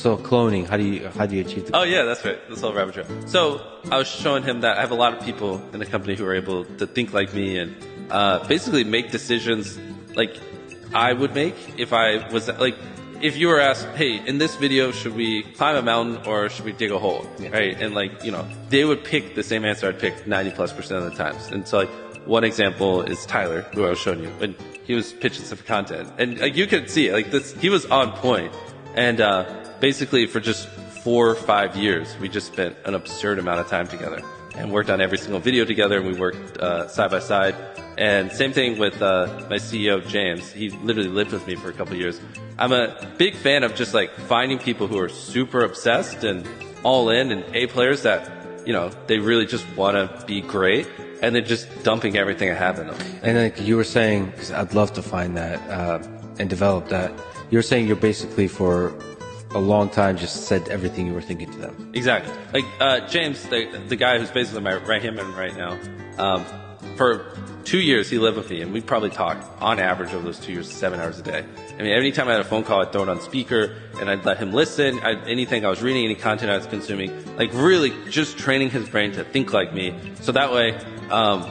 So cloning, how do you achieve the? Oh yeah, that's right. This whole rabbit trail. So I was showing him that I have a lot of people in the company who are able to think like me and basically make decisions like I would make if I was like, if you were asked, hey, in this video, should we climb a mountain or should we dig a hole? Yeah. Right? And like, they would pick the same answer I'd pick 90+% of the times. And so like one example is Tyler, who I was showing you, and he was pitching some content, and like you could see it, like this, he was on point. And basically for just 4 or 5 years, we just spent an absurd amount of time together and worked on every single video together, and we worked side by side. And same thing with my CEO, James. He literally lived with me for a couple of years. I'm a big fan of just like finding people who are super obsessed and all in and A players that, they really just want to be great, and then just dumping everything I have in them. And like you were saying, 'cause I'd love to find that and develop that. You're saying you're basically for a long time just said everything you were thinking to them. Exactly. Like James, the guy who's basically my right hand man right now, for 2 years he lived with me, and we'd probably talk on average over those 2 years 7 hours a day. I mean, anytime I had a phone call, I'd throw it on speaker and I'd let him listen. Anything I was reading, any content I was consuming, like really just training his brain to think like me, so that way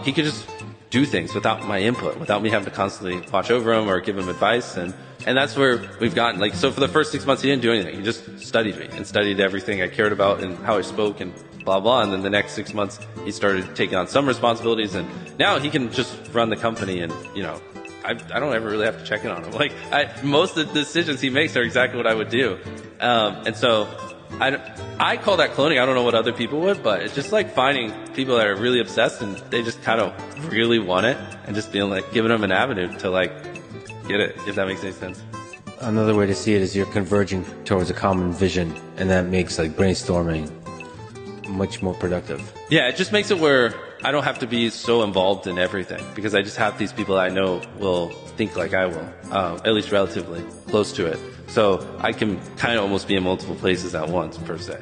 he could just do things without my input, without me having to constantly watch over him or give him advice. And that's where we've gotten. Like, so for the first 6 months, he didn't do anything. He just studied me and studied everything I cared about and how I spoke and blah, blah. And then the next 6 months, he started taking on some responsibilities. And now he can just run the company. And, I don't ever really have to check in on him. Like, most of the decisions he makes are exactly what I would do. And so I call that cloning. I don't know what other people would, but it's just like finding people that are really obsessed and they just kind of really want it, and just being like, giving them an avenue to like get it, if that makes any sense. Another way to see it is you're converging towards a common vision, and that makes like brainstorming much more productive. Yeah, it just makes it where I don't have to be so involved in everything, because I just have these people that I know will think like I will, at least relatively close to it. So I can kind of almost be in multiple places at once, per se.